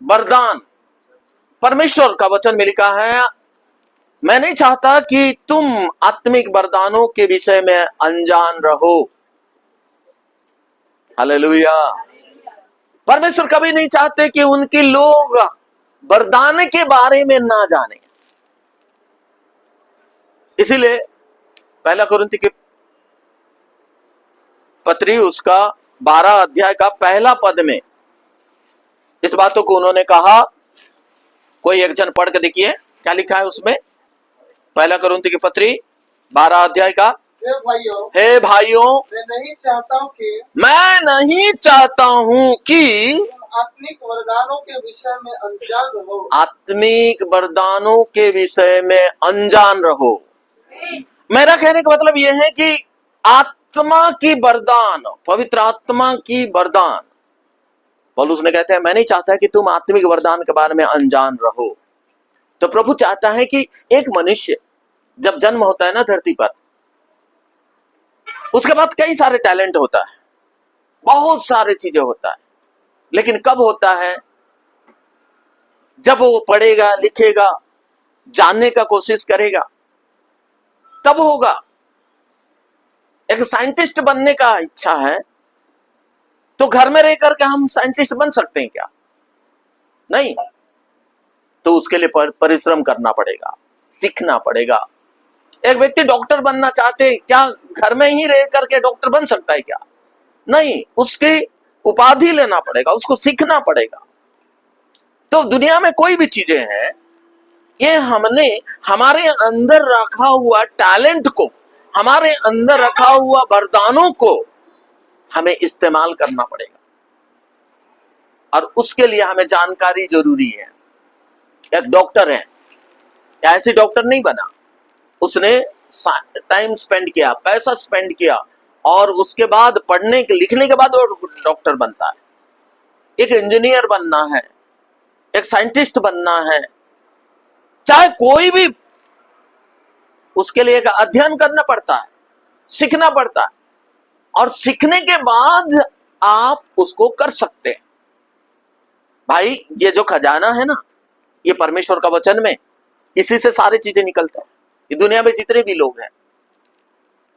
वरदान, परमेश्वर का वचन में लिखा है, मैं नहीं चाहता कि तुम आत्मिक वरदानों के विषय में अनजान रहो। हालेलुया। परमेश्वर कभी नहीं चाहते कि उनके लोग वरदान के बारे में ना जाने। इसीलिए पहला कुरिन्थी की पत्री उसका 12 अध्याय का पहला पद में इस बातों को उन्होंने कहा। कोई एक जन पढ़ के देखिए क्या लिखा है उसमें। पहला कुरिन्थी की पत्री 12 अध्याय का, हे भाइयों मैं नहीं चाहता हूं कि आत्मिक वरदानों के विषय में अनजान रहो। आत्मिक वरदानों के विषय में अनजान रहो। मेरा कहने का मतलब यह है कि आत्मा की वरदान, पवित्र आत्मा की वरदान, पौलुस ने कहते हैं मैं नहीं चाहता कि तुम आत्मिक वरदान के बारे में अनजान रहो। तो प्रभु चाहता है कि एक मनुष्य जब जन्म होता है ना धरती पर, उसके बाद कई सारे टैलेंट होता है, बहुत सारे चीजें होता है, लेकिन कब होता है? जब वो पढ़ेगा, लिखेगा, जानने का कोशिश करेगा, तब होगा। एक साइंटिस्ट बनने का इच्छा है तो घर में रह करके हम साइंटिस्ट बन सकते हैं क्या? नहीं। तो उसके लिए परिश्रम करना पड़ेगा, सीखना पड़ेगा। एक व्यक्ति डॉक्टर बनना चाहते हैं, क्या घर में ही रह करके डॉक्टर बन सकता है क्या? नहीं, उसकी उपाधि लेना पड़ेगा, उसको सीखना पड़ेगा। तो दुनिया में कोई भी चीजें हैं, ये हमने हमारे अंदर रखा हुआ टैलेंट को, हमारे अंदर रखा हुआ वरदानों को हमें इस्तेमाल करना पड़ेगा, और उसके लिए हमें जानकारी जरूरी है। एक डॉक्टर है, ऐसे डॉक्टर नहीं बना, उसने टाइम स्पेंड किया, पैसा स्पेंड किया, और उसके बाद पढ़ने लिखने के बाद वो डॉक्टर बनता है। एक इंजीनियर बनना है, एक साइंटिस्ट बनना है, चाहे कोई भी, उसके लिए एक अध्ययन करना पड़ता है, सीखना पड़ता है, और सीखने के बाद आप उसको कर सकते हैं। भाई ये जो खजाना है ना, ये परमेश्वर का वचन में, इसी से सारी चीजें निकलता है। ये दुनिया में जितने भी लोग हैं,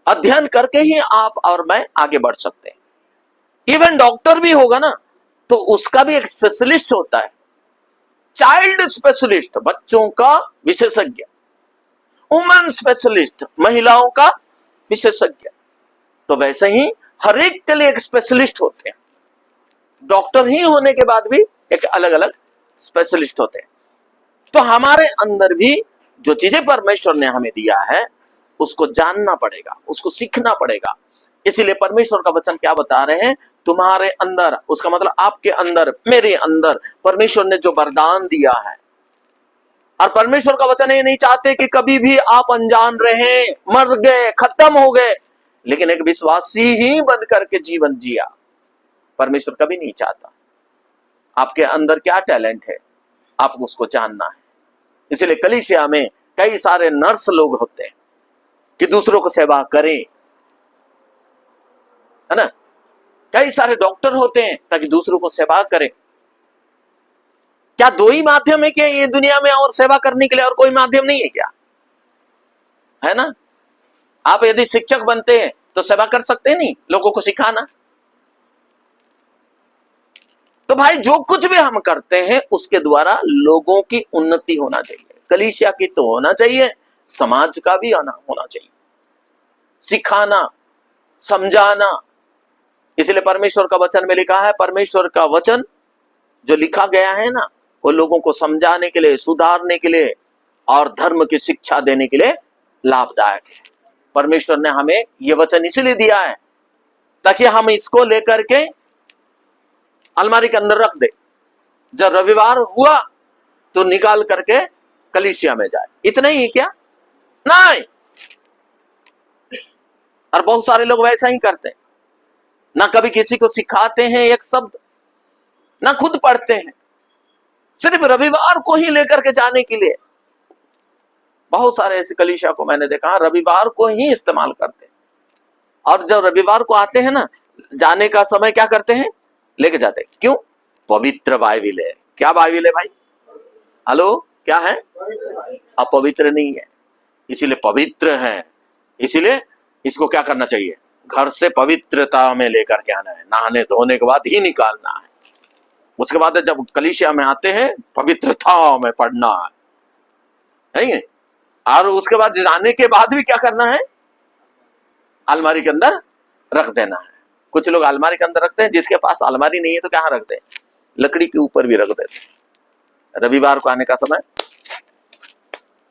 अध्ययन करके ही आप और मैं आगे बढ़ सकते हैं। इवन डॉक्टर भी होगा ना, तो उसका भी एक स्पेशलिस्ट होता है, चाइल्ड स्पेशलिस्ट, बच्चों का विशेषज्ञ, वुमेन स्पेशलिस्ट, महिलाओं का विशेषज्ञ। तो वैसे ही हर एक के लिए एक स्पेशलिस्ट होते हैं। डॉक्टर ही होने के बाद भी एक अलग अलग स्पेशलिस्ट होते हैं। तो हमारे अंदर भी जो चीजें परमेश्वर ने हमें दिया है, उसको जानना पड़ेगा, उसको सीखना पड़ेगा। इसीलिए परमेश्वर का वचन क्या बता रहे हैं? तुम्हारे अंदर, उसका मतलब आपके अंदर, मेरे अंदर परमेश्वर ने जो वरदान दिया है। और परमेश्वर का वचन ये नहीं चाहते कि कभी भी आप अनजान रहे, मर गए, खत्म हो गए, लेकिन एक विश्वासी ही बन करके जीवन जिया। परमेश्वर कभी नहीं चाहता। आपके अंदर क्या टैलेंट है, आपको उसको जानना है। इसलिए कलीसिया में कई सारे नर्स लोग होते हैं कि दूसरों को सेवा करें, है ना। कई सारे डॉक्टर होते हैं ताकि दूसरों को सेवा करें। क्या दो ही माध्यम है क्या ये दुनिया में, और सेवा करने के लिए और कोई माध्यम नहीं है क्या? है ना। आप यदि शिक्षक बनते हैं तो सेवा कर सकते हैं, नहीं, लोगों को सिखाना। तो भाई जो कुछ भी हम करते हैं उसके द्वारा लोगों की उन्नति होना चाहिए। कलीसिया की तो होना चाहिए, समाज का भी होना चाहिए, सिखाना, समझाना। इसलिए परमेश्वर का वचन में लिखा है, परमेश्वर का वचन जो लिखा गया है ना, वो लोगों को समझाने के लिए, सुधारने के लिए और धर्म की शिक्षा देने के लिए लाभदायक है। परमेश्वर ने हमें ये वचन इसलिए दिया है ताकि हम इसको लेकर के अलमारी के अंदर रख दे, जब रविवार हुआ तो निकाल करके कलीसिया में जाए। इतना ही है क्या? नहीं। और बहुत सारे लोग वैसा ही करते हैं, ना कभी किसी को सिखाते हैं एक शब्द, ना खुद पढ़ते हैं, सिर्फ रविवार को ही लेकर के जाने के लिए। बहुत सारे ऐसे कलीसिया को मैंने देखा, रविवार को ही इस्तेमाल करते हैं, और जब रविवार को आते हैं ना, जाने का समय क्या करते हैं? लेके जाते हैं। क्यों? पवित्र बाइबिल है, क्या बाइबल है भाई? हेलो, क्या है? अपवित्र नहीं है, इसीलिए पवित्र है। इसीलिए इसको क्या करना चाहिए? घर से पवित्रता में लेकर के आना है, नहाने धोने के बाद ही निकालना है। उसके बाद जब कलीसिया में आते हैं पवित्रता में पढ़ना है, नहीं है? और उसके बाद जाने के बाद भी क्या करना है? अलमारी के अंदर रख देना है। कुछ लोग अलमारी के अंदर रखते हैं, जिसके पास अलमारी नहीं है तो कहाँ रखते हैं? लकड़ी के ऊपर भी रख देते हैं। रविवार को आने का समय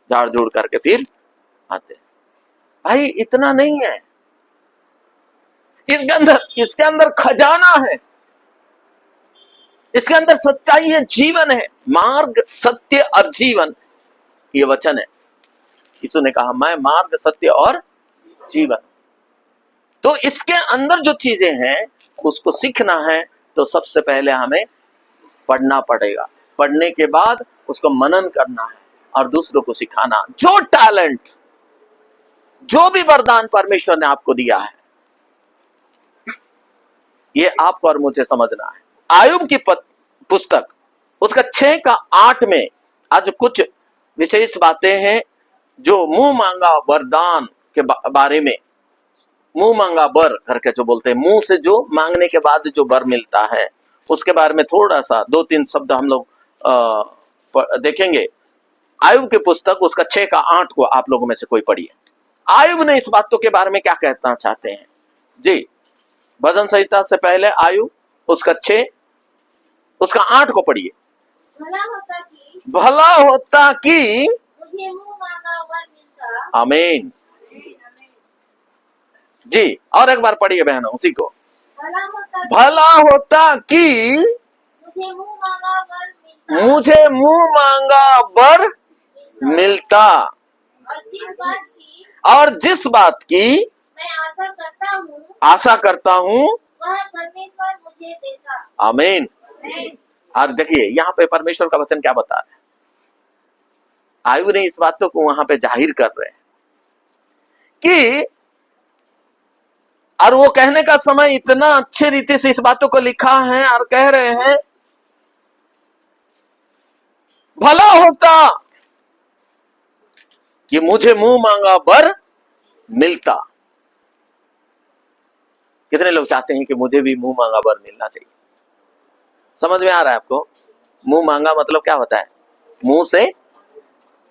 झाड़ झूड़ करके फिर आते हैं। भाई इतना नहीं है, इसके अंदर खजाना है, इसके अंदर सच्चाई है, जीवन है। मार्ग सत्य और जीवन, ये वचन है। यीशु ने कहा मैं मार्ग सत्य और जीवन। तो इसके अंदर जो चीजें हैं उसको सीखना है तो सबसे पहले हमें पढ़ना पड़ेगा। पढ़ने के बाद उसको मनन करना है और दूसरों को सिखाना। जो टैलेंट, जो भी वरदान परमेश्वर ने आपको दिया है, ये आपको और मुझे समझना है। आयुब की पुस्तक उसका 6:8 में आज कुछ विशेष बातें हैं जो मुंह मांगा वरदान के बारे में। मुंह मांगा बर करके जो बोलते हैं, मुंह से जो मांगने के बाद जो बर मिलता है, उसके बारे में थोड़ा सा 2-3 शब्द हम लोग देखेंगे। आयुब की पुस्तक उसका 6:8 को आप लोगों में से कोई पढ़िए। आयुब ने इस बातों के बारे में क्या कहना चाहते हैं जी? भजन संहिता से पहले आयुब उसका 6 उसका 8 को पढ़िए। भला होता कि मुझे मुंह मांगा वर मिलता। आमीन जी। और एक बार पढ़िए बहनों उसी को। भला होता कि मुझे मुंह मांगा वर मिलता, और जिस बात की मैं आशा करता हूँ वह परमेश्वर मुझे देता। आमीन। और देखिए यहाँ पे परमेश्वर का वचन क्या बता रहा है। आयु ने इस बातों को वहां पे जाहिर कर रहे हैं कि, और वो कहने का समय इतना अच्छे रीति से इस बातों को लिखा है और कह रहे हैं भला होता कि मुझे मुंह मांगा बर मिलता। कितने लोग चाहते हैं कि मुझे भी मुंह मांगा बर मिलना चाहिए? समझ में आ रहा है आपको? मुंह मांगा मतलब क्या होता है? मुंह से,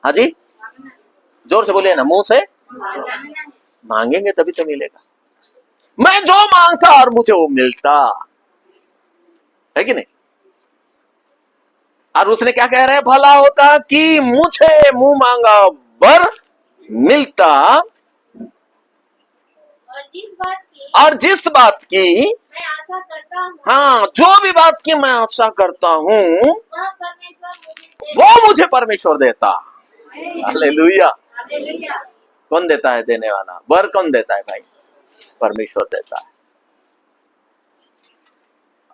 हाँ जी जोर से बोलिए ना, मुंह से मांगेंगे तभी तो मिलेगा। मैं जो मांगता और मुझे वो मिलता है कि नहीं? और उसने क्या कह रहे हैं? भला होता कि मुझे मुंह मांगा बर मिलता, और जिस बात की मैं आशा करता हूँ, हाँ जो भी बात की मैं आशा करता हूँ वो मुझे परमेश्वर देता। हालेलुया। कौन देता है? देने वाला। बर कौन देता है भाई? परमेश्वर देता है।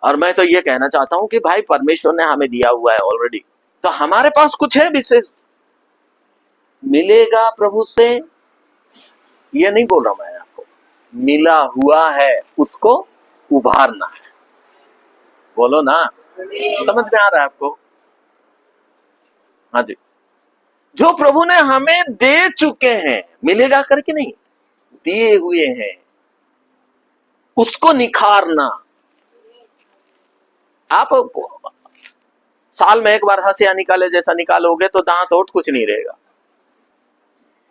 और मैं तो ये कहना चाहता हूं कि भाई परमेश्वर ने हमें दिया हुआ है ऑलरेडी, तो हमारे पास कुछ है विशेष, मिलेगा प्रभु से, ये नहीं बोल रहा मैं आपको, मिला हुआ है उसको उभारना है। बोलो ना, समझ में आ रहा है आपको? हाँ जी। जो प्रभु ने हमें दे चुके हैं, मिलेगा करके नहीं, दिए हुए हैं, उसको निखारना। आप साल में एक बार हंसिया निकाले जैसा निकालोगे तो दांत ओट कुछ नहीं रहेगा।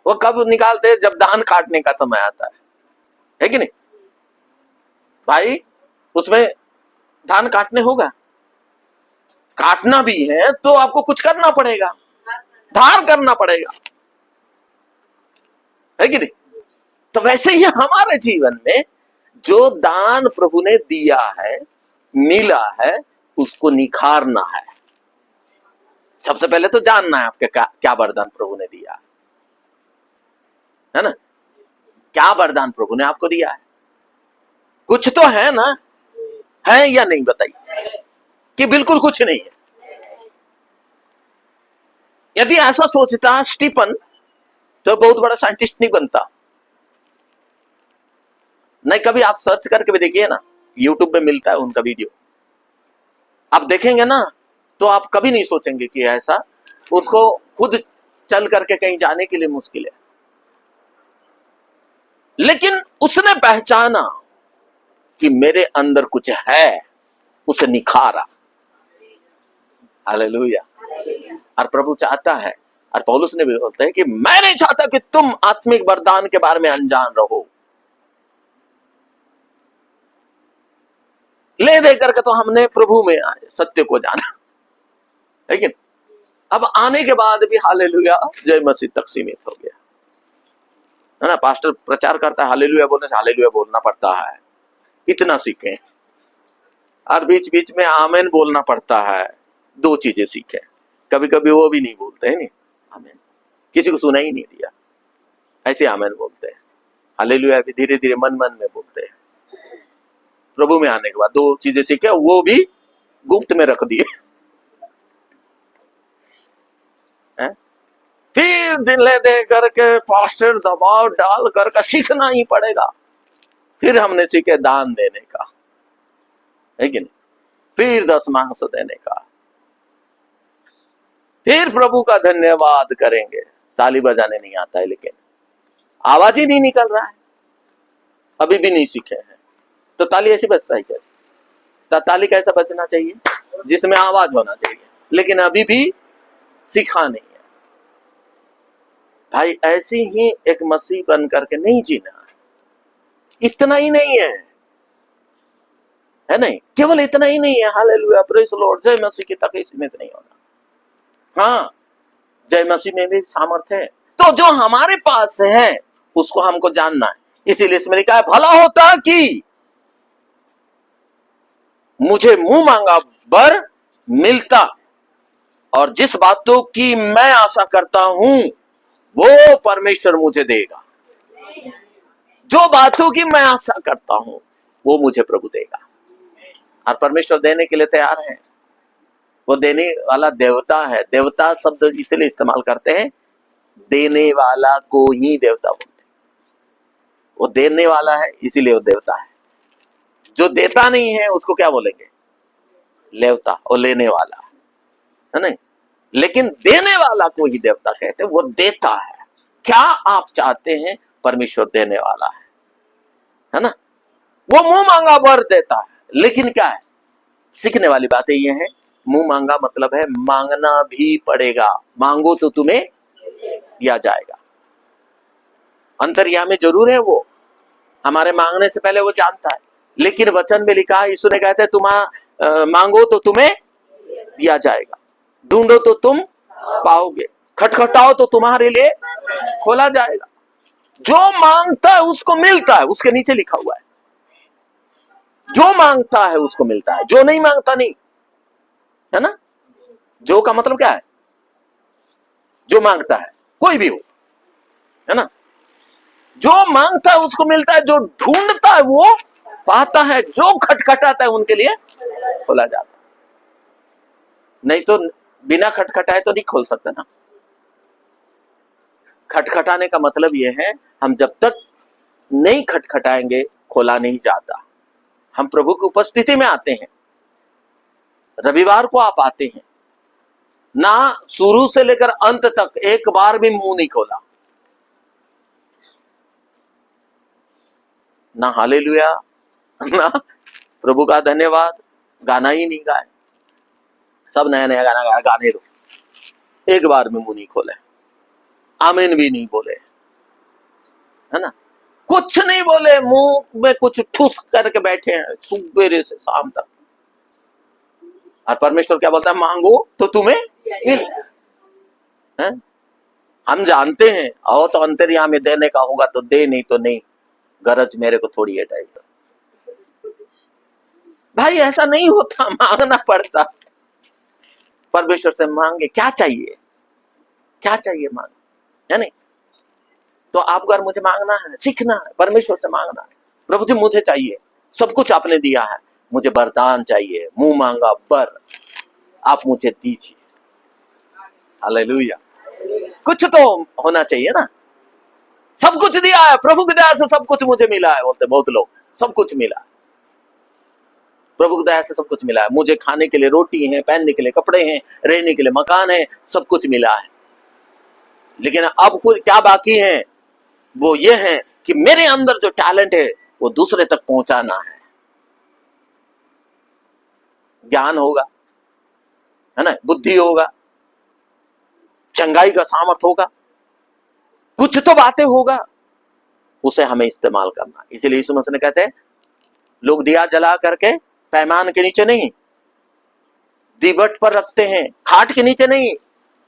वो कब निकालते हैं? जब धान काटने का समय आता है कि नहीं भाई? उसमें धान काटने होगा, काटना भी है तो आपको कुछ करना पड़ेगा, धार करना पड़ेगा, है कि नहीं? तो वैसे ही हमारे जीवन में जो दान प्रभु ने दिया है, मिला है, उसको निखारना है। सबसे पहले तो जानना है आपके क्या वरदान प्रभु ने दिया है ना? क्या वरदान प्रभु ने आपको दिया है? कुछ तो है ना? है या नहीं बताइए? कि बिल्कुल कुछ नहीं है? यदि ऐसा सोचता स्टीफन तो बहुत बड़ा साइंटिस्ट नहीं बनता। नहीं, कभी आप सर्च करके भी देखिए ना, यूट्यूब पे मिलता है उनका वीडियो, आप देखेंगे ना तो आप कभी नहीं सोचेंगे कि ऐसा, उसको खुद चल करके कहीं जाने के लिए मुश्किल है। लेकिन उसने पहचाना कि मेरे अंदर कुछ है, उसे निखारा। हालेलुया। और प्रभु चाहता है, और पौलुस ने भी बोलता है कि मैं नहीं चाहता कि तुम आत्मिक वरदान के बारे में अनजान रहो। ले दे करके तो हमने प्रभु में आए, सत्य को जाना, लेकिन अब आने के बाद भी हालेलुया जय मसीह तक सीमित हो गया है ना। पास्टर प्रचार करता है, हालेलुया बोलने से हालेलुया बोलना पड़ता है, इतना सीखें। और बीच बीच में आमेन बोलना पड़ता है, 2 चीजें सीखें। कभी कभी वो भी नहीं बोलते हैं, नहीं आमेन, किसी को सुना ही नहीं दिया, ऐसे आमेन बोलते हैं। हालेलुया भी धीरे धीरे मन मन में बोलते हैं। प्रभु में आने के बाद 2 चीजें सीखे, वो भी गुप्त में रख दिए। फिर दिल दे करके पास्टर दबाव डाल करके सीखना ही पड़ेगा। फिर हमने सीखे दान देने का, है कि नहीं, फिर 10 मांस देने का, फिर प्रभु का धन्यवाद करेंगे। ताली बजाने नहीं आता है, लेकिन आवाज ही नहीं निकल रहा है, अभी भी नहीं सीखे हैं, तो ताली ऐसे बजता है क्या? ताली कैसा बजना चाहिए? जिसमें आवाज होना चाहिए, लेकिन अभी भी सीखा नहीं है। भाई ऐसी ही एक मसीह बन करके नहीं जीना, इतना ही नहीं है नहीं, केवल इतना ही नहीं है। हालेलुया प्रेज द लॉर्ड, जय मसीह की तक सीमित नहीं होना। हाँ, जय मसीह में भी सामर्थ है, तो जो हमारे पास है उसको हमको जानना है। इसीलिए इसमें लिखा है, भला होता कि मुझे मुंह मांगा बर मिलता, और जिस बातों की मैं आशा करता हूं वो परमेश्वर मुझे देगा। जो बातों की मैं आशा करता हूं वो मुझे प्रभु देगा, और परमेश्वर देने के लिए तैयार है। वो देने वाला देवता है। देवता शब्द इसलिए इस्तेमाल करते हैं, देने वाला को ही देवता बोलते हैं। वो देने वाला है इसीलिए वो देवता है। जो देता नहीं है उसको क्या बोलेंगे? लेवता, और लेने वाला है नहीं, लेकिन देने वाला को ही देवता कहते हैं। वो देता है। क्या आप चाहते हैं? परमेश्वर देने वाला है ना। वो मुंह मांगा वर देता है, लेकिन क्या है, सीखने वाली बातें ये है, मुंह मांगा मतलब है मांगना भी पड़ेगा। मांगो तो तुम्हें दिया जाएगा। अंतर्यामी जरूर है वो, हमारे मांगने से पहले वो जानता है, लेकिन वचन में लिखा है, यीशु ने कहते हैं तुम मांगो तो तुम्हें दिया जाएगा, ढूंढो तो तुम पाओगे, खटखटाओ तो तुम्हारे लिए खोला जाएगा। जो मांगता है उसको मिलता है, उसके नीचे लिखा हुआ है। जो मांगता है उसको मिलता है, जो नहीं मांगता नहीं, है ना। जो का मतलब क्या है? जो मांगता है, कोई भी हो, है ना। जो मांगता है उसको मिलता है, जो ढूंढता है वो पाता है, जो खटखटाता है उनके लिए खोला जाता है। नहीं तो बिना खटखटाए तो नहीं खोल सकते ना। खटखटाने का मतलब यह है, हम जब तक नहीं खटखटाएंगे खोला नहीं जाता। हम प्रभु की उपस्थिति में आते हैं, रविवार को आप आते हैं ना, शुरू से लेकर अंत तक एक बार भी मुंह नहीं खोला ना, हालेलुया ना प्रभु का धन्यवाद, गाना ही नहीं गाए, सब नया नया गाना गाया, गाने दो, एक बार में मुंह नहीं खोले, आमीन भी नहीं बोले, है ना, कुछ नहीं बोले, मुंह में कुछ ठूस करके बैठे हैं सुबह से शाम तक। और परमेश्वर क्या बोलता है? मांगो तो तुम्हें मिल। हम जानते हैं, और तो अंतर्यामी देने का होगा तो दे, नहीं तो नहीं, गरज मेरे को थोड़ी है टाइप। भाई ऐसा नहीं होता, मांगना पड़ता। परमेश्वर से मांगे, क्या चाहिए, क्या चाहिए मांग, है नहीं। तो आपको अगर मुझे मांगना है, सीखना है, परमेश्वर से मांगना है, प्रभु जी मुझे चाहिए, सब कुछ आपने दिया है, मुझे वरदान चाहिए, मुंह मांगा वर आप मुझे दीजिए। हालेलुया। कुछ तो होना चाहिए ना। सब कुछ दिया है, प्रभु की दया से सब कुछ मुझे मिला है, बोलते बहुत लोग, सब कुछ मिला। प्रभु की दया से सब कुछ मिला है। मुझे खाने के लिए रोटी है, पहनने के लिए कपड़े हैं, रहने के लिए मकान है, सब कुछ मिला है। लेकिन अब कुछ क्या बाकी है, वो ये है कि मेरे अंदर जो टैलेंट है वो दूसरे तक पहुंचाना है। ज्ञान होगा, है ना, बुद्धि होगा, चंगाई का सामर्थ होगा, कुछ तो बातें होगा, उसे हमें इस्तेमाल करना। इसलिए यीशु मसीह ने कहते हैं लोग दिया जला करके पैमान के नीचे नहीं, दीवट पर रखते हैं, खाट के नीचे नहीं,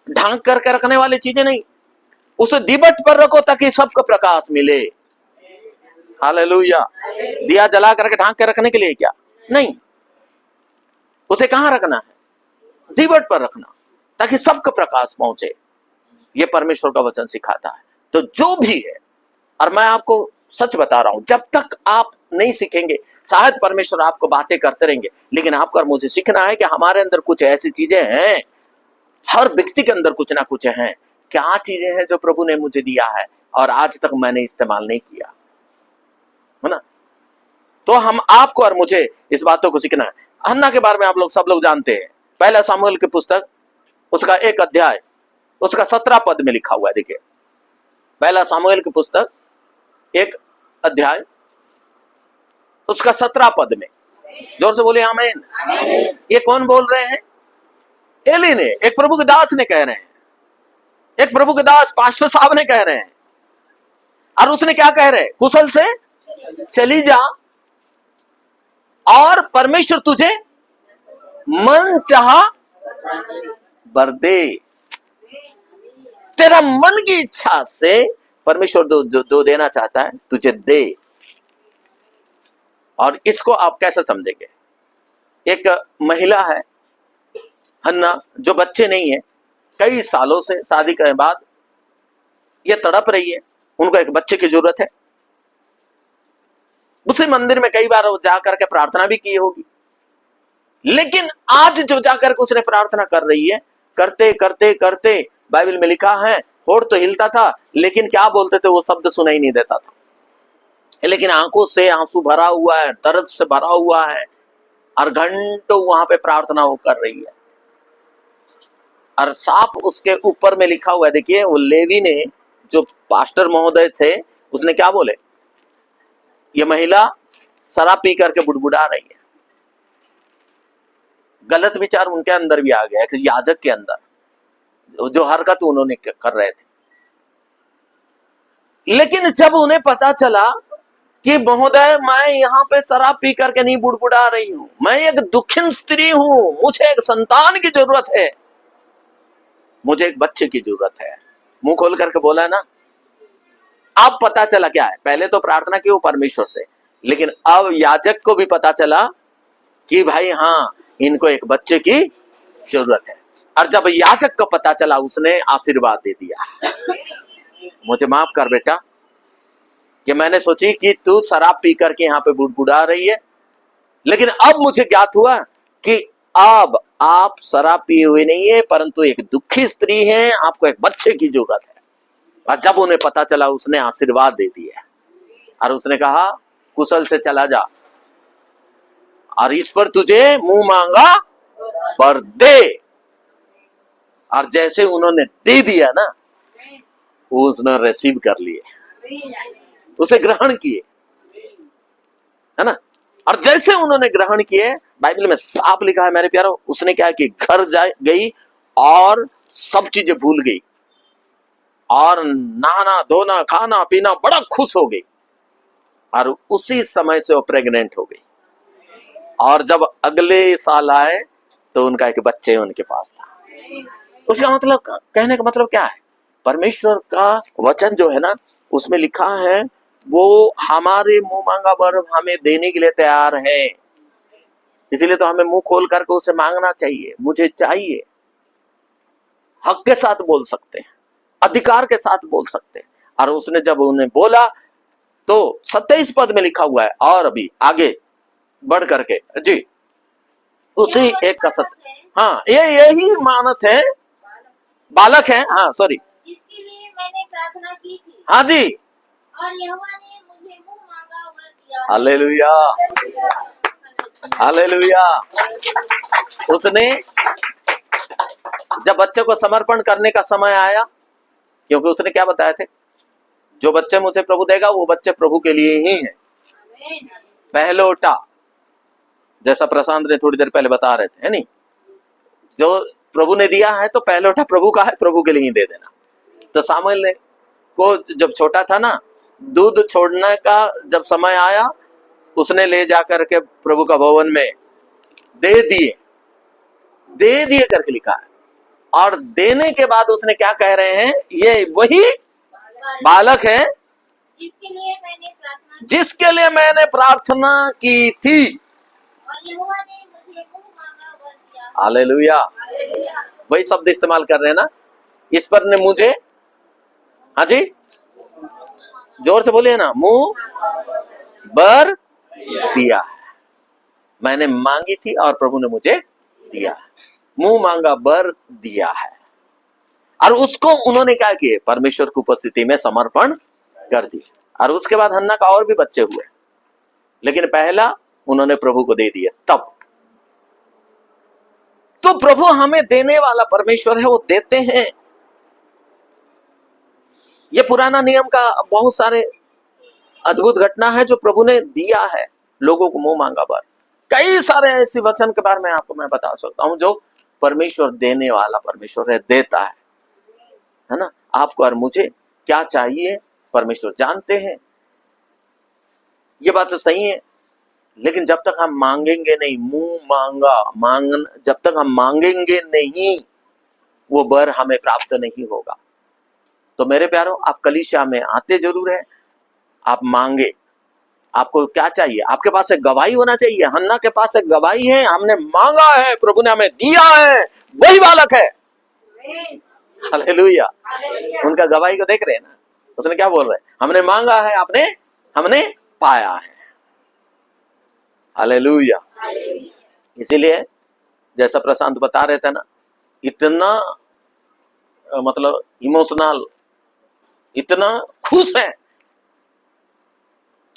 ढांक करके रखने वाली चीजें नहीं, उसे दीवट पर रखो ताकि सबको प्रकाश मिले। हालेलुया। दिया जला करके ढांक के रखने के लिए क्या नहीं, उसे कहां रखना है, दीवट पर रखना, ताकि सबको प्रकाश पहुंचे। ये परमेश्वर का वचन सिखाता है। तो जो भी है, और मैं आपको सच बता रहा हूं, जब तक आप नहीं सीखेंगे, शायद परमेश्वर आपको बातें करते रहेंगे, लेकिन आपको और मुझे सीखना है कि हमारे अंदर कुछ ऐसी चीजें हैं, हर व्यक्ति के अंदर कुछ ना कुछ हैं। क्या चीजें हैं जो प्रभु ने मुझे दिया है और आज तक मैंने इस्तेमाल नहीं किया, है ना। तो हम आपको और मुझे इस बातों को सीखना है। हन्ना के बारे में आप लोग सब लोग जानते हैं। पहला सामुएल की पुस्तक, उसका 1 अध्याय, उसका 17 पद में लिखा हुआ है। देखिए, पहला सामुएल की पुस्तक 1 अध्याय उसका 17 पद में, जोर से बोले आमीन। ये कौन बोल रहे हैं? एली ने, एक प्रभु के दास ने कह रहे हैं, एक प्रभु के दास पास्टर साहब ने कह रहे हैं। और उसने क्या कह रहे? कुशल से चली जा और परमेश्वर तुझे मन चाहा वर दे। तेरा मन की इच्छा से परमेश्वर जो देना चाहता है तुझे दे। और इसको आप कैसे समझेंगे? एक महिला है हन्ना, जो बच्चे नहीं है, कई सालों से शादी के बाद ये तड़प रही है, उनको एक बच्चे की जरूरत है। उसी मंदिर में कई बार जाकर के प्रार्थना भी की होगी, लेकिन आज जो जाकर के उसने प्रार्थना कर रही है, करते करते करते बाइबल में लिखा है होठ तो हिलता था, लेकिन क्या बोलते थे वो शब्द सुनाई नहीं देता था। लेकिन आंखों से आंसू भरा हुआ है, दर्द से भरा हुआ है, और घंटों वहां पे प्रार्थना वो कर रही है। और साफ उसके ऊपर में लिखा हुआ है, देखिए, वो लेवी ने, जो पास्टर महोदय थे, उसने क्या बोले, ये महिला शराब पी करके बुड़बुड़ा रही है। गलत विचार उनके अंदर भी आ गया, याजक के अंदर जो हरकत उन्होंने कर रहे थे। लेकिन जब उन्हें पता चला कि महोदय मैं यहाँ पे शराब पी करके नहीं बुड़बुड़ा रही हूं, मैं एक दुखिन स्त्री हूं, मुझे एक संतान की जरूरत है, मुझे एक बच्चे की जरूरत है, मुंह खोल करके बोला ना। अब पता चला क्या है, पहले तो प्रार्थना की वो परमेश्वर से, लेकिन अब याजक को भी पता चला कि भाई हाँ, इनको एक बच्चे की जरूरत है। और जब याजक को पता चला, उसने आशीर्वाद दे दिया, मुझे माफ कर बेटा कि मैंने सोची कि तू शराब पी करके यहाँ पे बुड़बुड़ा रही है, लेकिन अब मुझे ज्ञात हुआ कि अब आप शराब पिए हुए नहीं है, परंतु एक दुखी स्त्री है, आपको एक बच्चे की जरूरत है। और जब उन्हें पता चला, उसने आशीर्वाद दे दिया और उसने कहा कुशल से चला जा, और इस पर तुझे मुंह मांगा पर दे। और जैसे उन्होंने दे दिया ना, उसने रिसीव कर लिए, उसे ग्रहण किए, है ना। और जैसे उन्होंने ग्रहण किए, बाइबल में साफ लिखा है मेरे प्यारो, उसने क्या कि घर गई और सब चीजें भूल गई, और नहाना धोना खाना पीना बड़ा खुश हो गई, और उसी समय से वो प्रेग्नेंट हो गई। और जब अगले साल आए तो उनका एक बच्चे उनके पास था। उसका मतलब, कहने का मतलब क्या है, परमेश्वर का वचन जो है ना, उसमें लिखा है वो हमारे मुंह मांगा वर हमें देने के लिए तैयार है। इसीलिए तो हमें मुंह खोल करके उसे मांगना चाहिए, मुझे चाहिए। हक के साथ बोल सकते हैं, अधिकार के साथ बोल सकते हैं। और उसने जब उन्हें बोला तो 27 पद में लिखा हुआ है, और अभी आगे बढ़ करके जी, उसी एक का सत्य, हाँ, यही मानत है, बालक है, हाँ सॉरी, इसके लिए मैंने प्रार्थना की थी, हाँ जी, और यहोवा ने मुझे मुंह मांगा वर दिया। हालेलुया। हालेलुया। उसने जब बच्चे को समर्पण करने का समय आया, क्योंकि उसने क्या बताया थे, जो बच्चे मुझे प्रभु देगा वो बच्चे प्रभु के लिए ही हैं। पहलोटा, जैसा प्रशांत ने थोड़ी देर पहले बता रहे थे, है नहीं, जो प्रभु ने दिया है तो पहलोटा प्रभु का है, प्रभु के लिए ही दे देना। तो सामुएल ने को जब छोटा था ना, दूध छोड़ने का जब समय आया, उसने ले जाकर के प्रभु का भवन में दे दिए करके लिखा है। और देने के बाद उसने क्या कह रहे हैं, ये वही बालक है जिसके लिए मैंने प्रार्थना जिसके लिए मैंने प्रार्थना की की थी। और यहोवा ने मुझे मुंह मांगा वर दिया। हालेलुया। हालेलुया। वही शब्द इस्तेमाल कर रहे हैं ना, इस पर ने मुझे, हाँ जी जोर से बोलिए ना, मुंह बर दिया है। मैंने मांगी थी और प्रभु ने मुझे दिया, मुंह मांगा बर दिया है। और उसको उन्होंने क्या किए, परमेश्वर की उपस्थिति में समर्पण कर दिया। और उसके बाद हन्ना का और भी बच्चे हुए, लेकिन पहला उन्होंने प्रभु को दे दिया। तब तो प्रभु हमें देने वाला परमेश्वर है, वो देते हैं। ये पुराना नियम का बहुत सारे अद्भुत घटना है जो प्रभु ने दिया है लोगों को, मुंह मांगा बर। कई सारे ऐसे वचन के बारे में आपको मैं बता सकता हूं जो परमेश्वर देने वाला परमेश्वर है, देता है ना। आपको और मुझे क्या चाहिए परमेश्वर जानते हैं, ये बात तो सही है। लेकिन जब तक हम मांगेंगे नहीं, जब तक हम मांगेंगे नहीं, वो बर हमें प्राप्त नहीं होगा। तो मेरे प्यारों, आप कलीसिया में आते जरूर है, आप मांगे, आपको क्या चाहिए, आपके पास एक गवाही होना चाहिए। हन्ना के पास एक गवाही है, हमने मांगा है, प्रभु ने हमें दिया है, वही बालक है। हालेलुया। उनका गवाही को देख रहे हैं ना, उसने क्या बोल रहे हैं, हमने मांगा है, हमने पाया है। हालेलुया। इसीलिए जैसा प्रशांत बता रहे थे ना, इतना मतलब इमोशनल, इतना खुश है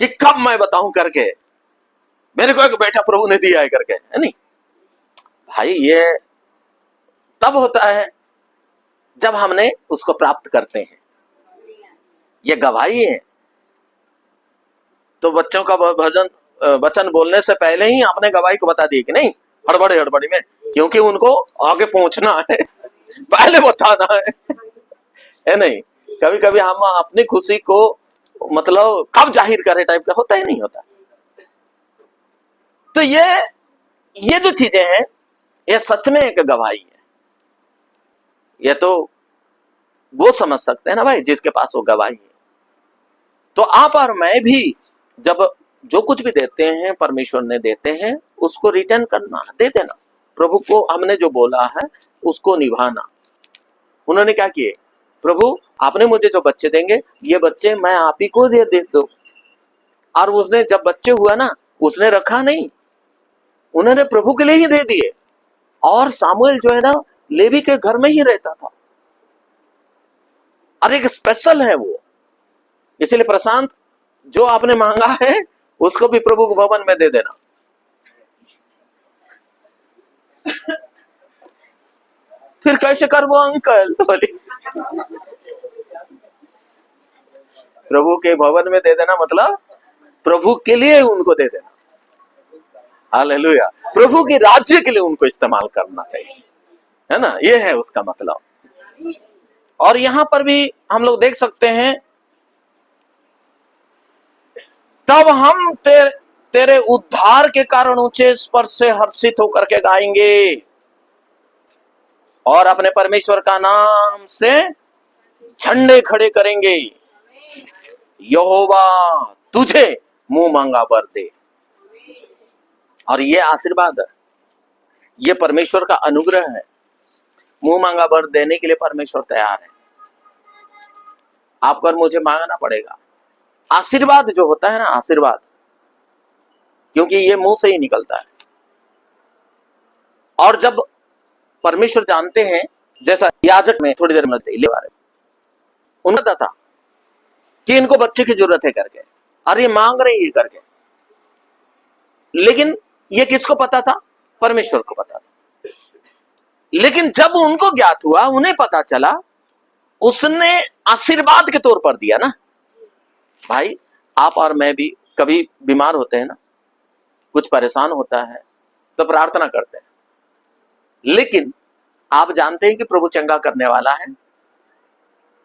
कि कब मैं बताऊं करके, मेरे को एक बेटा प्रभु ने दिया है करके, है नहीं भाई। ये तब होता है जब हमने उसको प्राप्त करते हैं, ये गवाही है। तो बच्चों का वचन बोलने से पहले ही आपने गवाही को बता दिए कि नहीं, हड़बड़ी में, क्योंकि उनको आगे पहुंचना है, पहले बताना है नहीं। कभी कभी हम अपनी खुशी को मतलब कब जाहिर करे टाइप का होता ही नहीं होता। तो ये जो चीजें हैं, ये सच में एक गवाही है। ये तो वो समझ सकते हैं ना भाई जिसके पास वो गवाही है। तो आप और मैं भी जब जो कुछ भी देते हैं, परमेश्वर ने देते हैं, उसको रिटर्न करना, दे देना। प्रभु को हमने जो बोला है उसको निभाना। उन्होंने क्या किए, प्रभु आपने मुझे जो बच्चे देंगे, ये बच्चे मैं आप ही को दे दो। और उसने जब बच्चे हुआ ना, उसने रखा नहीं, उन्होंने प्रभु के लिए ही दे दिए। और सामुएल जो है ना, लेवी के घर में ही रहता था, और एक स्पेशल है वो। इसलिए प्रशांत, जो आपने मांगा है उसको भी प्रभु के भवन में दे देना। फिर कैसे कर वो अंकल, बोली प्रभु के भवन में दे देना मतलब प्रभु के लिए उनको दे देना। हालेलुया। प्रभु के राज्य के लिए उनको इस्तेमाल करना चाहिए, है ना, ये है उसका मतलब। और यहां पर भी हम लोग देख सकते हैं, तब हम तेरे उद्धार के कारण ऊंचे स्वर से हर्षित होकर के गाएंगे और अपने परमेश्वर का नाम से झंडे खड़े करेंगे। यहोवा तुझे मुंह मांगा वर दे। और ये आशीर्वाद है, ये परमेश्वर का अनुग्रह है। मुंह मांगा वर देने के लिए परमेश्वर तैयार है। आपको और मुझे मांगना पड़ेगा। आशीर्वाद जो होता है ना, आशीर्वाद, क्योंकि ये मुंह से ही निकलता है। और जब परमेश्वर जानते हैं, जैसा याजक में थोड़ी देर में उन्होंने था कि इनको बच्चे की जरूरत है करके, और ये मांग रहे हैं करके, लेकिन ये किसको पता था? परमेश्वर को पता था। लेकिन जब उनको ज्ञात हुआ, उन्हें पता चला, उसने आशीर्वाद के तौर पर दिया ना। भाई आप और मैं भी कभी बीमार होते हैं ना, कुछ परेशान होता है तो प्रार्थना करते हैं, लेकिन आप जानते हैं कि प्रभु चंगा करने वाला है।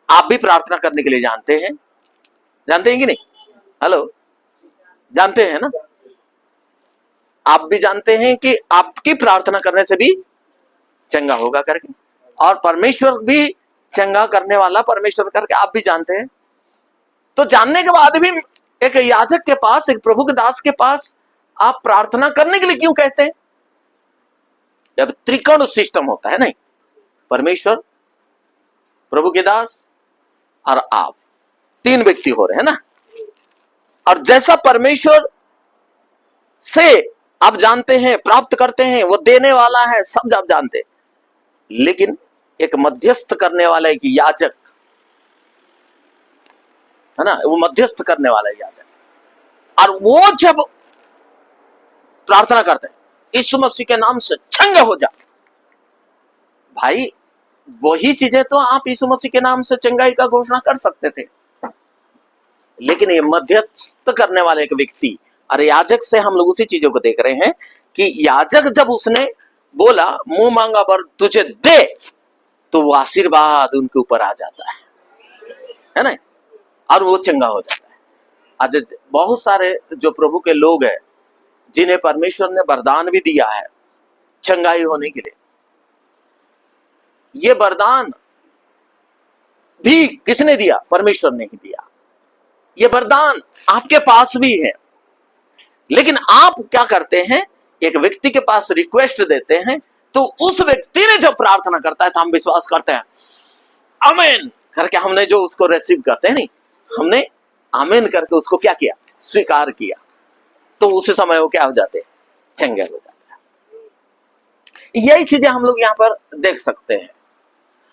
आप भी प्रार्थना करने के लिए जानते हैं कि नहीं? हेलो, जानते हैं ना? आप भी जानते हैं कि आपकी प्रार्थना करने से भी चंगा होगा करके, और परमेश्वर भी चंगा करने वाला परमेश्वर करके आप भी जानते हैं। तो जानने के बाद भी एक याजक के पास, एक प्रभु के दास के पास आप प्रार्थना करने के लिए क्यों कहते हैं? जब त्रिकोण सिस्टम होता है, नहीं, परमेश्वर, प्रभु के दास और आप, तीन व्यक्ति हो रहे हैं ना। और जैसा परमेश्वर से आप जानते हैं, प्राप्त करते हैं, वो देने वाला है, सब आप जानते हैं, लेकिन एक मध्यस्थ करने वाला एक याजक है ना, वो मध्यस्थ करने वाला याजक, और वो जब प्रार्थना करते हैं यीशु मसीह के नाम से चंगा हो जा, भाई वही चीजें तो आप यीशु मसीह के नाम से चंगाई का घोषणा कर सकते थे, लेकिन ये मध्यस्थ करने वाले एक व्यक्ति, और याजक से हम लोग उसी चीजों को देख रहे हैं कि याजक जब उसने बोला मुंह मांगा वर तुझे दे, तो वो आशीर्वाद उनके ऊपर आ जाता है ना, और वो चंगा हो जाता है। आज बहुत सारे जो प्रभु के लोग हैं, जिन्हें परमेश्वर ने वरदान भी दिया है चंगाई होने के लिए, ये वरदान भी किसने दिया? परमेश्वर ने ही दिया। ये वरदान आपके पास भी है, लेकिन आप क्या करते हैं? एक व्यक्ति के पास रिक्वेस्ट देते हैं, तो उस व्यक्ति ने जो प्रार्थना करता है तो हम विश्वास करते हैं आमीन करके, हमने जो उसको रिसीव करते हैं, नहीं, हमने आमीन करके उसको क्या किया? स्वीकार किया, तो उसी समय वो क्या हो जाते हैं? चंगे हो जाते हैं। यही चीजें हम लोग यहाँ पर देख सकते हैं।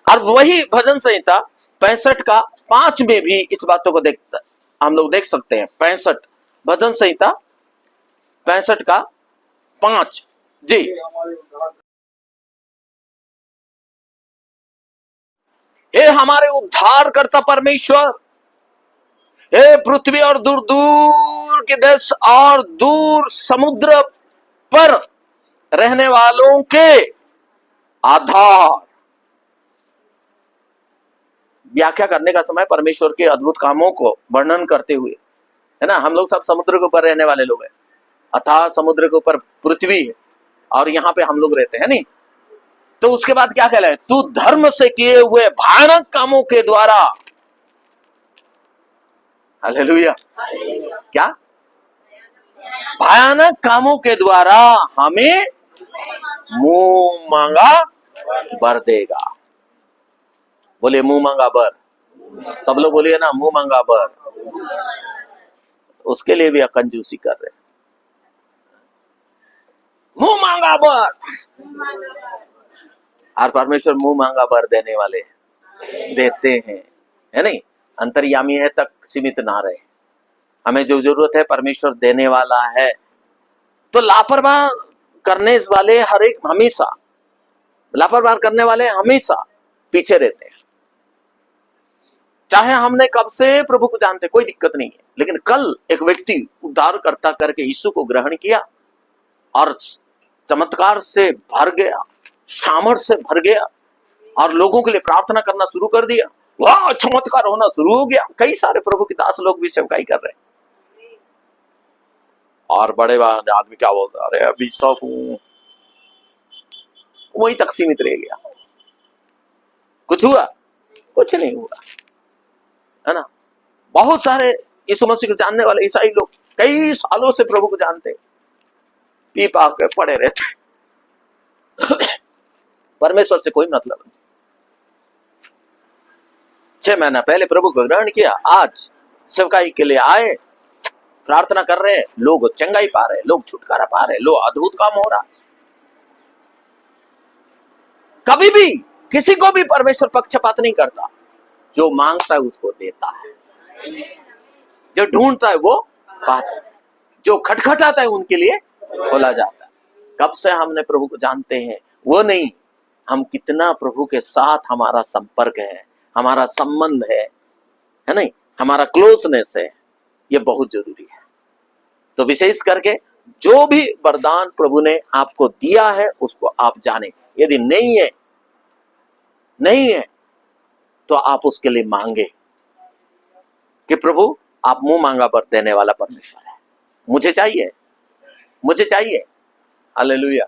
और वही भजन संहिता 65 का 5 में भी इस बातों को हम लोग देख सकते हैं। 65 भजन संहिता 65 का 5 जी। हे हमारे उद्धार करता परमेश्वर, हे पृथ्वी और दूर दूर के देश और दूर समुद्र पर रहने वालों के आधार। व्याख्या करने का समय परमेश्वर के अद्भुत कामों को वर्णन करते हुए, है ना, हम लोग सब समुद्र के ऊपर रहने वाले लोग हैं, अथाह समुद्र के ऊपर पृथ्वी है, और यहाँ पे हम लोग रहते हैं, नहीं? तो उसके बाद क्या कहला है? तू धर्म से किए हुए भयानक कामों के द्वारा, हालेलुया, क्या भयानक कामों के द्वारा हमें मुंह मांगा बर देगा। बोले मुंह मांगा बर, सब लोग बोलिए ना, मुंह मांगा बर। उसके लिए भी कंजूसी कर रहे, मुंह मांगा बर। और परमेश्वर मुंह मांगा बर देने वाले देते हैं, है नहीं? अंतर्यामी है तक सीमित ना रहे, हमें जो जरूरत है परमेश्वर देने वाला है। तो लापरवाह करने वाले हर एक हमेशा, लापरवाह करने वाले हमेशा पीछे रहते हैं। चाहे हमने कब से प्रभु को जानते, कोई दिक्कत नहीं है, लेकिन कल एक व्यक्ति उद्धारकर्ता करके यीशु को ग्रहण किया और चमत्कार से भर गया, सामर्थ से भर गया, और लोगों के लिए प्रार्थना करना शुरू कर दिया, वाह चमत्कार होना शुरू हो गया। कई सारे प्रभु के दास लोग भी सेवकाई कर रहे हैं, और बड़े आदमी क्या बोलता, अरे अभी सब हूं, वही तक सीमित रह गया। कुछ हुआ? कुछ नहीं हुआ, है ना? बहुत सारे यीशु मसीह को जानने वाले ईसाई लोग कई सालों से प्रभु को जानते, पी पा के पड़े रहते, परमेश्वर से कोई मतलब नहीं। 6 महीना पहले प्रभु को ग्रहण किया, आज सेवकाई के लिए आए, प्रार्थना कर रहे हैं, लोग चंगाई पा रहे, लोग छुटकारा पा रहे, लोग अद्भुत काम हो रहा। कभी भी किसी को भी परमेश्वर पक्षपात नहीं करता, जो मांगता है उसको देता है, जो ढूंढता है वो पाता है, जो खटखटाता है उनके लिए खोला जाता है। कब से हमने प्रभु को जानते हैं वो नहीं, हम कितना प्रभु के साथ हमारा संपर्क है, हमारा संबंध है नहीं, हमारा क्लोजनेस है, ये बहुत जरूरी है। तो विशेष करके जो भी वरदान प्रभु ने आपको दिया है उसको आप जाने। यदि नहीं है तो आप उसके लिए मांगे कि प्रभु आप मुंह मांगा वर देने वाला परमेश्वर है, मुझे चाहिए हालेलुया,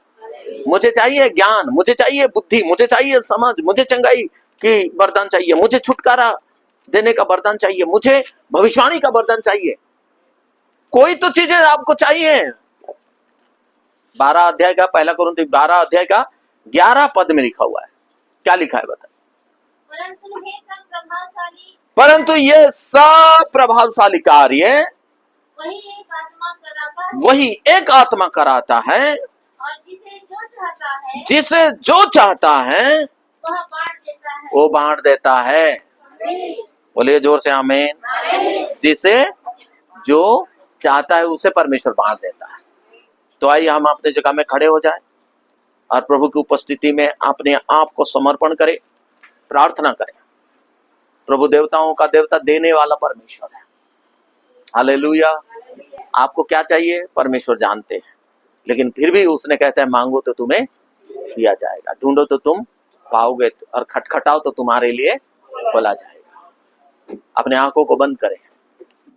मुझे चाहिए ज्ञान, मुझे चाहिए बुद्धि, मुझे चाहिए समझ, मुझे चंगाई की वरदान चाहिए, मुझे छुटकारा देने का वरदान चाहिए, मुझे भविष्यवाणी का वरदान चाहिए। कोई तो चीजें आपको चाहिए। 12 अध्याय का 1 कोरिन्थी 12 अध्याय का 11 पद में लिखा हुआ है। क्या लिखा है बता? परंतु ये सब प्रभावशाली कार्य वही एक आत्मा कराता है, और जिसे जो चाहता है वो बांट देता है। बोलिए जोर से आमीन। जिसे जो चाहता है उसे परमेश्वर बांट देता है। तो आइए हम अपने जगह में खड़े हो जाएं और प्रभु की उपस्थिति में अपने आप को समर्पण करें, प्रार्थना करें। प्रभु देवताओं का देवता, देने वाला परमेश्वर है। हालेलुया। आपको क्या चाहिए परमेश्वर जानते हैं, लेकिन फिर भी उसने कहता है मांगो तो तुम्हें दिया जाएगा, ढूंढो तो तुम पाओगे, और खटखटाओ तो तुम्हारे लिए खोला जाएगा। अपने आंखों को बंद करें।